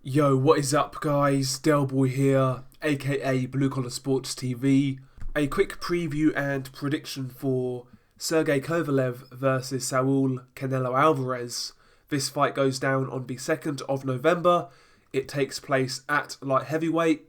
Yo, what is up guys? Delboy here, aka Blue Collar Sports TV. A quick preview and prediction for Sergey Kovalev versus Saul Canelo Alvarez. This fight goes down on the 2nd of November. It takes place at light heavyweight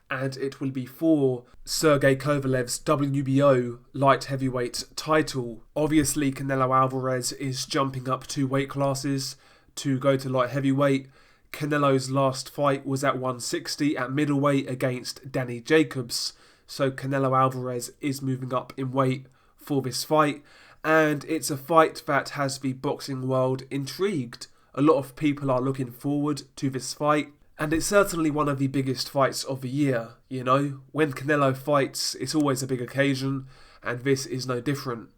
and it will be for Sergey Kovalev's WBO light heavyweight title. Obviously Canelo Alvarez is jumping up 2 weight classes to go to light heavyweight. Canelo's last fight was at 160 at middleweight against Danny Jacobs. So Canelo Alvarez is moving up in weight for this fight. And it's a fight that has the boxing world intrigued. A lot of people are looking forward to this fight. And it's certainly one of the biggest fights of the year, you know. When Canelo fights, it's always a big occasion. And this is no different.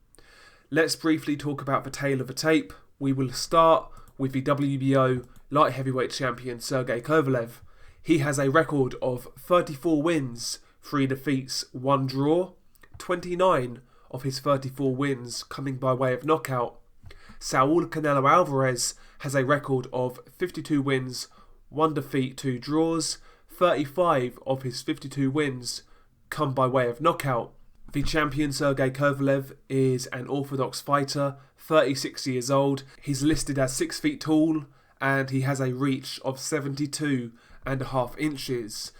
Let's briefly talk about the tale of the tape. We will start with the WBO light heavyweight champion Sergey Kovalev. He has a record of 34 wins, 3 defeats, 1 draw, 29 of his 34 wins coming by way of knockout. Saul Canelo Alvarez has a record of 52 wins, 1 defeat, 2 draws, 35 of his 52 wins come by way of knockout. The champion Sergey Kovalev is an orthodox fighter, 36 years old. He's listed as 6 feet tall and he has a reach of 72.5 inches.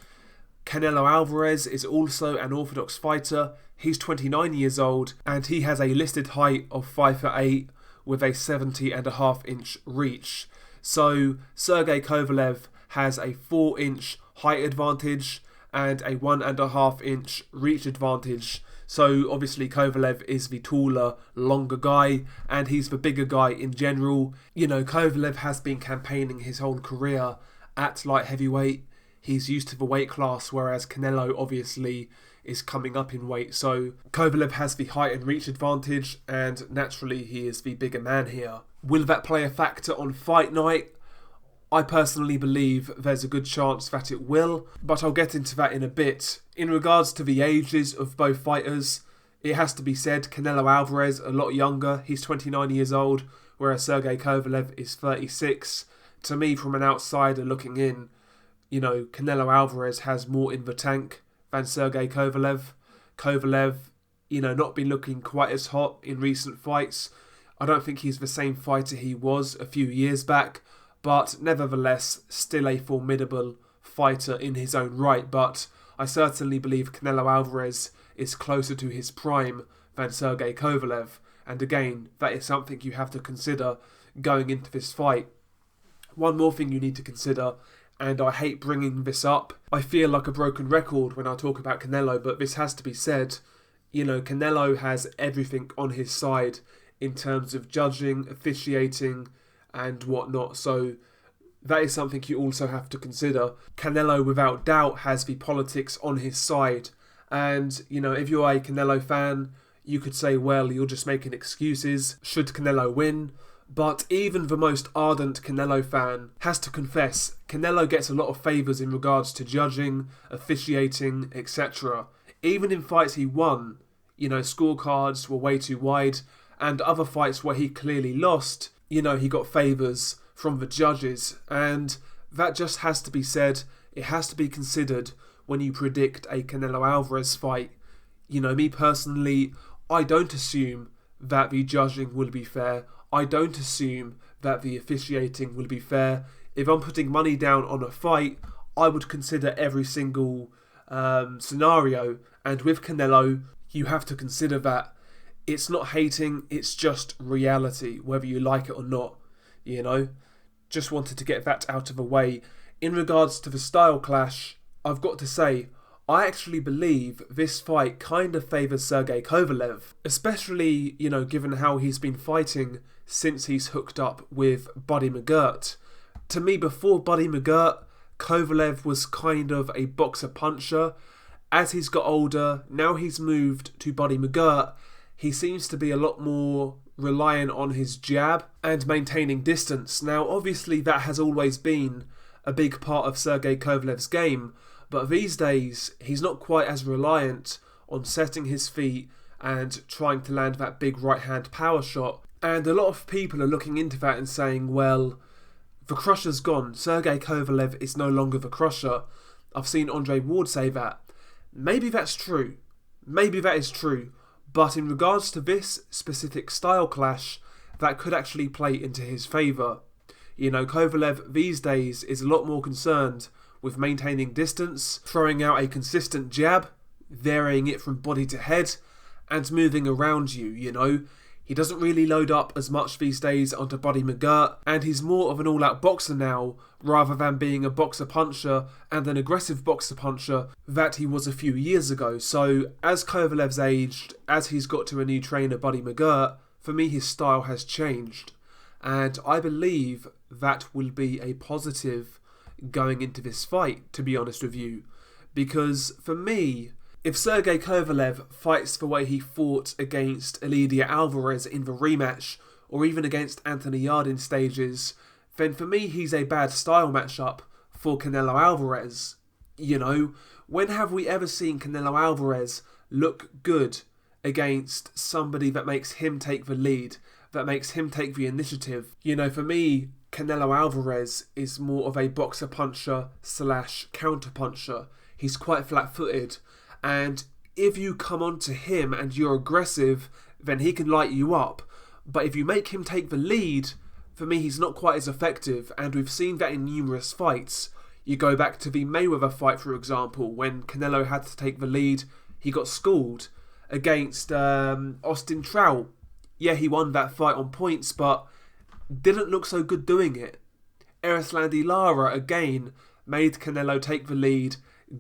Canelo Alvarez is also an orthodox fighter. He's 29 years old and he has a listed height of 5'8" with a 70.5 inch reach. So Sergey Kovalev has a 4-inch height advantage and a 1.5 inch reach advantage. So obviously Kovalev is the taller, longer guy and he's the bigger guy in general. You know, Kovalev has been campaigning his whole career at light heavyweight. He's used to the weight class, whereas Canelo obviously is coming up in weight. So Kovalev has the height and reach advantage and naturally he is the bigger man here. Will that play a factor on fight night? I personally believe there's a good chance that it will, but I'll get into that in a bit. In regards to the ages of both fighters, it has to be said Canelo Alvarez a lot younger. He's 29 years old, whereas Sergey Kovalev is 36. To me, from an outsider looking in, you know, Canelo Alvarez has more in the tank than Sergey Kovalev. Kovalev, you know, not been looking quite as hot in recent fights. I don't think he's the same fighter he was a few years back, but nevertheless, still a formidable fighter in his own right. But I certainly believe Canelo Alvarez is closer to his prime than Sergey Kovalev. And again, that is something you have to consider going into this fight. One more thing you need to consider, and I hate bringing this up. I feel like a broken record when I talk about Canelo, but this has to be said. You know, Canelo has everything on his side in terms of judging, officiating, and whatnot, so that is something you also have to consider. Canelo without doubt has the politics on his side, and you know, if you're a Canelo fan, you could say, well, you're just making excuses should Canelo win. But even the most ardent Canelo fan has to confess, Canelo gets a lot of favours in regards to judging, officiating, etc. Even in fights he won, you know, scorecards were way too wide, and other fights where he clearly lost, you know, he got favours from the judges, and that just has to be said. It has to be considered when you predict a Canelo Alvarez fight. You know, me personally, I don't assume that the judging will be fair. I don't assume that the officiating will be fair. If I'm putting money down on a fight, I would consider every single scenario, and with Canelo, you have to consider that. It's not hating, it's just reality, whether you like it or not, you know. Just wanted to get that out of the way. In regards to the style clash, I've got to say, I actually believe this fight kind of favours Sergey Kovalev, especially, you know, given how he's been fighting since he's hooked up with Buddy McGirt. To me, before Buddy McGirt, Kovalev was kind of a boxer-puncher. As he's got older, now he's moved to Buddy McGirt, he seems to be a lot more reliant on his jab and maintaining distance. Now, obviously, that has always been a big part of Sergey Kovalev's game, but these days, he's not quite as reliant on setting his feet and trying to land that big right-hand power shot. And a lot of people are looking into that and saying, well, The Crusher's gone. Sergey Kovalev is no longer the Crusher. I've seen Andre Ward say that. Maybe that's true. Maybe that is true. But in regards to this specific style clash, that could actually play into his favour. You know, Kovalev these days is a lot more concerned with maintaining distance, throwing out a consistent jab, varying it from body to head, and moving around you, you know. He doesn't really load up as much these days onto Buddy McGirt, and he's more of an all-out boxer now, rather than being a boxer-puncher and an aggressive boxer-puncher that he was a few years ago. So, as Kovalev's aged, as he's got to a new trainer, Buddy McGirt, for me his style has changed. And I believe that will be a positive going into this fight, to be honest with you. Because, for me, if Sergey Kovalev fights the way he fought against Elidia Alvarez in the rematch, or even against Anthony Yarde in stages, then for me he's a bad style matchup for Canelo Alvarez. You know, when have we ever seen Canelo Alvarez look good against somebody that makes him take the lead, that makes him take the initiative? You know, for me, Canelo Alvarez is more of a boxer-puncher / counter-puncher. He's quite flat-footed. And if you come on to him and you're aggressive, then he can light you up. But if you make him take the lead, for me he's not quite as effective, and we've seen that in numerous fights. You go back to the Mayweather fight, for example, when Canelo had to take the lead, he got schooled against Austin Trout. Yeah, he won that fight on points, but didn't look so good doing it. Erislandy Lara, again, made Canelo take the lead,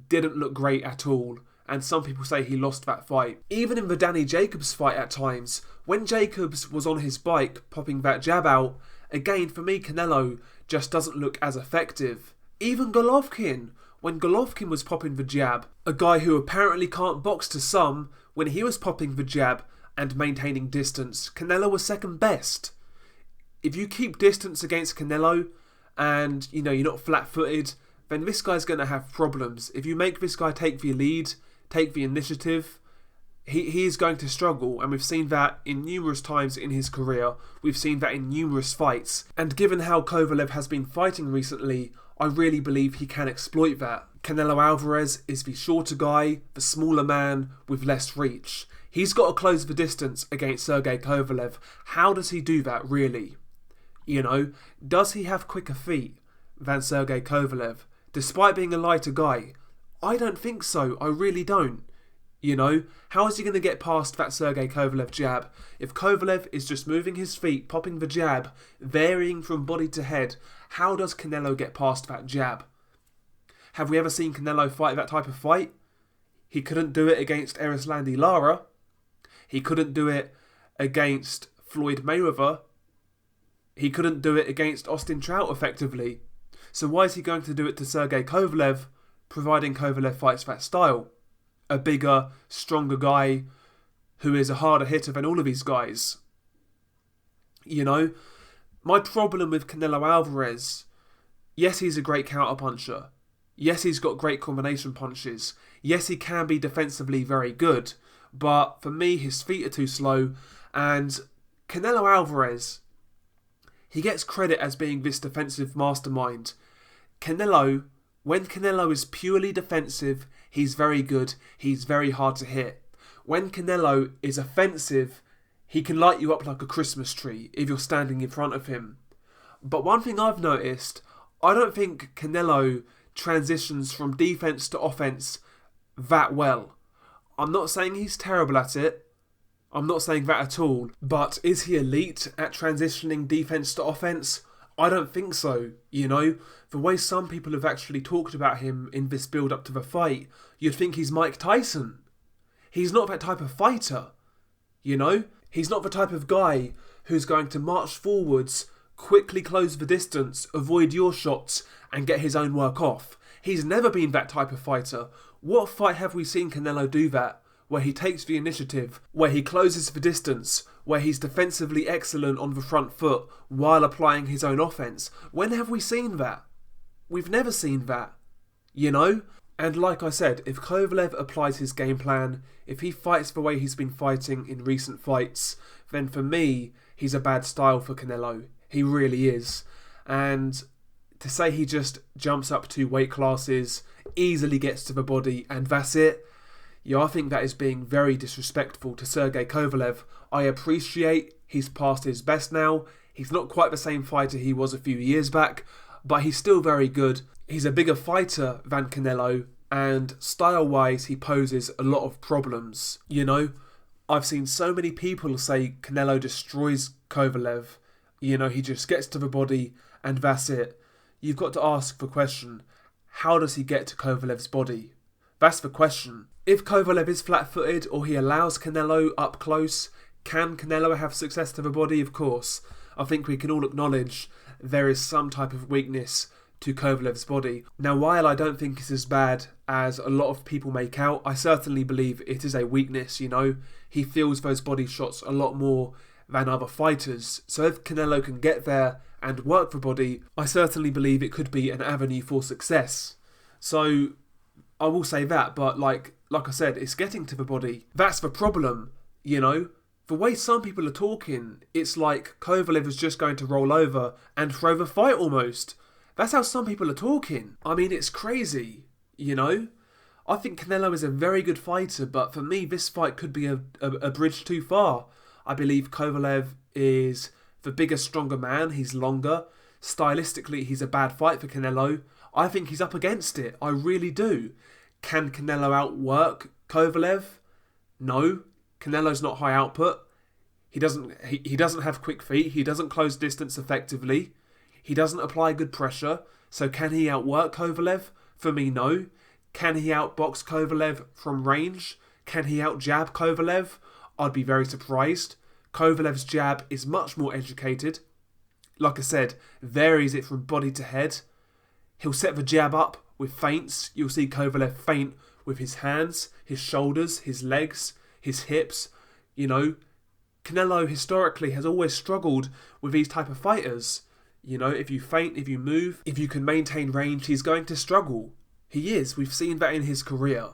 didn't look great at all. And some people say he lost that fight. Even in the Danny Jacobs fight at times, when Jacobs was on his bike popping that jab out, again for me Canelo just doesn't look as effective. Even Golovkin, when Golovkin was popping the jab, a guy who apparently can't box to some, when he was popping the jab and maintaining distance, Canelo was second best. If you keep distance against Canelo and you know you're not flat-footed, then this guy's going to have problems. If you make this guy take the lead, take the initiative, he is going to struggle, and we've seen that in numerous times in his career. We've seen that in numerous fights, and given how Kovalev has been fighting recently, I really believe he can exploit that. Canelo Alvarez is the shorter guy, the smaller man with less reach. He's got to close the distance against Sergey Kovalev. How does he do that, really? You know, does he have quicker feet than Sergey Kovalev, despite being a lighter guy? I don't think so. I really don't. You know, how is he going to get past that Sergey Kovalev jab? If Kovalev is just moving his feet, popping the jab, varying from body to head, how does Canelo get past that jab? Have we ever seen Canelo fight that type of fight? He couldn't do it against Erislandy Lara. He couldn't do it against Floyd Mayweather. He couldn't do it against Austin Trout effectively. So why is he going to do it to Sergey Kovalev, providing Kovalev fights that style? A bigger, stronger guy who is a harder hitter than all of these guys. You know, my problem with Canelo Alvarez, yes, he's a great counter-puncher. Yes, he's got great combination punches. Yes, he can be defensively very good. But for me, his feet are too slow. And Canelo Alvarez, he gets credit as being this defensive mastermind. Canelo, when Canelo is purely defensive, he's very good. He's very hard to hit. When Canelo is offensive, he can light you up like a Christmas tree if you're standing in front of him. But one thing I've noticed, I don't think Canelo transitions from defense to offense that well. I'm not saying he's terrible at it. I'm not saying that at all. But is he elite at transitioning defense to offense? I don't think so, you know. The way some people have actually talked about him in this build-up to the fight, you'd think he's Mike Tyson. He's not that type of fighter, you know. He's not the type of guy who's going to march forwards, quickly close the distance, avoid your shots, and get his own work off. He's never been that type of fighter. What fight have we seen Canelo do that? Where he takes the initiative, where he closes the distance, where he's defensively excellent on the front foot while applying his own offense. When have we seen that? We've never seen that, you know? And like I said, if Kovalev applies his game plan, if he fights the way he's been fighting in recent fights, then for me, he's a bad style for Canelo. He really is. And to say he just jumps up 2 weight classes, easily gets to the body, and that's it. Yeah, I think that is being very disrespectful to Sergey Kovalev. I appreciate he's past his best now. He's not quite the same fighter he was a few years back, but he's still very good. He's a bigger fighter than Canelo, and style-wise he poses a lot of problems. You know, I've seen so many people say Canelo destroys Kovalev. You know, he just gets to the body and that's it. You've got to ask the question, how does he get to Kovalev's body? That's the question. If Kovalev is flat-footed or he allows Canelo up close, can Canelo have success to the body? Of course. I think we can all acknowledge there is some type of weakness to Kovalev's body. Now, while I don't think it's as bad as a lot of people make out, I certainly believe it is a weakness, you know. He feels those body shots a lot more than other fighters. So if Canelo can get there and work the body, I certainly believe it could be an avenue for success. So I will say that, but like I said, it's getting to the body. That's the problem, you know. The way some people are talking, it's like Kovalev is just going to roll over and throw the fight almost. That's how some people are talking. I mean, it's crazy, you know. I think Canelo is a very good fighter, but for me, this fight could be a bridge too far. I believe Kovalev is the bigger, stronger man. He's longer. Stylistically, he's a bad fight for Canelo. I think he's up against it. I really do. Can Canelo outwork Kovalev? No. Canelo's not high output. He doesn't have quick feet. He doesn't close distance effectively. He doesn't apply good pressure. So can he outwork Kovalev? For me, no. Can he outbox Kovalev from range? Can he outjab Kovalev? I'd be very surprised. Kovalev's jab is much more educated. Like I said, varies it from body to head. He'll set the jab up with feints. You'll see Kovalev feint with his hands, his shoulders, his legs, his hips. You know, Canelo historically has always struggled with these type of fighters. You know, if you feint, if you move, if you can maintain range, he's going to struggle. He is. We've seen that in his career.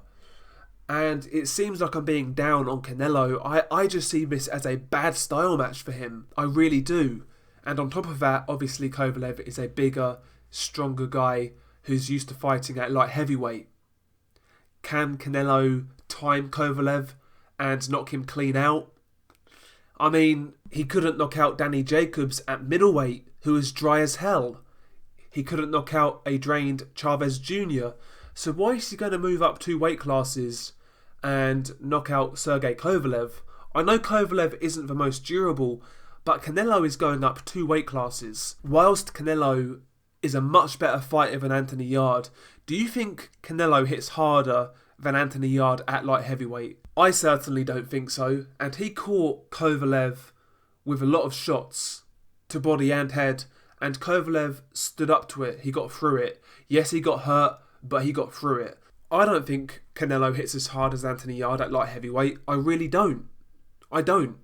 And it seems like I'm being down on Canelo. I just see this as a bad style match for him. I really do. And on top of that, obviously Kovalev is a bigger, stronger guy who's used to fighting at light heavyweight. Can Canelo time Kovalev and knock him clean out? I mean, he couldn't knock out Danny Jacobs at middleweight, who was dry as hell. He couldn't knock out a drained Chavez Jr. So why is he going to move up 2 weight classes and knock out Sergey Kovalev? I know Kovalev isn't the most durable, but Canelo is going up 2 weight classes. Whilst Canelo is a much better fighter than Anthony Yarde, do you think Canelo hits harder than Anthony Yarde at light heavyweight? I certainly don't think so, and he caught Kovalev with a lot of shots to body and head, and Kovalev stood up to it. He got through it. Yes, he got hurt, but he got through it. I don't think Canelo hits as hard as Anthony Yarde at light heavyweight. I really don't. I don't.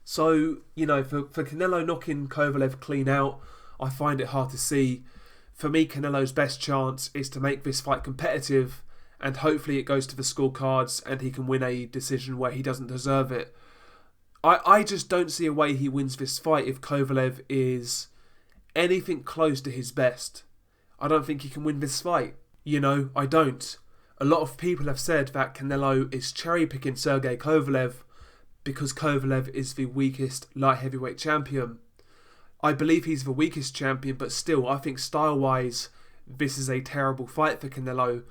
So, you know, for Canelo knocking Kovalev clean out, I find it hard to see. For me, Canelo's best chance is to make this fight competitive, and hopefully it goes to the scorecards and he can win a decision where he doesn't deserve it. I just don't see a way he wins this fight if Kovalev is anything close to his best. I don't think he can win this fight. You know, I don't. A lot of people have said that Canelo is cherry-picking Sergey Kovalev because Kovalev is the weakest light heavyweight champion. I believe he's the weakest champion, but still, I think style-wise, this is a terrible fight for Canelo.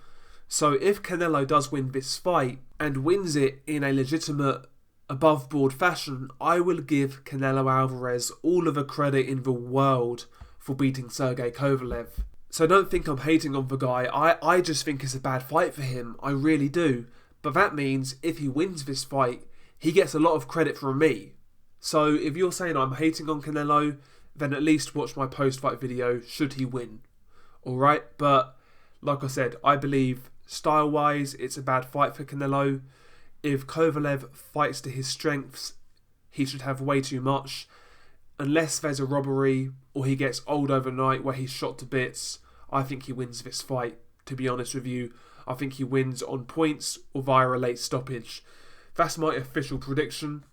So if Canelo does win this fight and wins it in a legitimate, above-board fashion, I will give Canelo Alvarez all of the credit in the world for beating Sergey Kovalev. So don't think I'm hating on the guy. I just think it's a bad fight for him. I really do. But that means if he wins this fight, he gets a lot of credit from me. So if you're saying I'm hating on Canelo, then at least watch my post-fight video should he win. Alright? But like I said, I believe style-wise it's a bad fight for Canelo. If Kovalev fights to his strengths, he should have way too much. Unless there's a robbery or he gets old overnight where he's shot to bits, I think he wins this fight, to be honest with you. I think he wins on points or via a late stoppage. That's my official prediction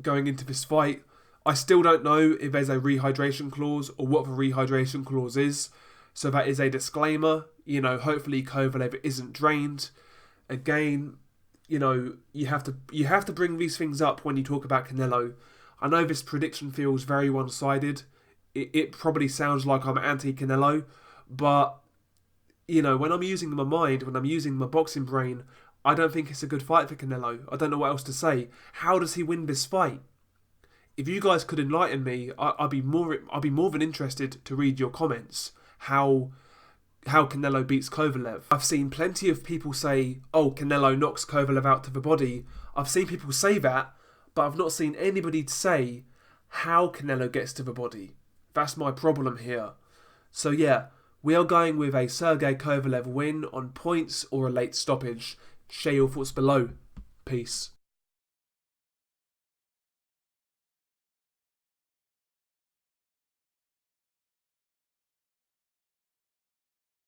going into this fight. I still don't know if there's a rehydration clause or what the rehydration clause is. So that is a disclaimer. You know, hopefully Kovalev isn't drained. Again, you know, you have to bring these things up when you talk about Canelo. I know this prediction feels very one-sided. It probably sounds like I'm anti-Canelo, but you know, when I'm using my mind, when I'm using my boxing brain, I don't think it's a good fight for Canelo. I don't know what else to say. How does he win this fight? If you guys could enlighten me, I'd be more than interested to read your comments. How Canelo beats Kovalev. I've seen plenty of people say, "Oh, Canelo knocks Kovalev out to the body." I've seen people say that, but I've not seen anybody say how Canelo gets to the body. That's my problem here. So yeah, we are going with a Sergey Kovalev win on points or a late stoppage. Share your thoughts below. Peace.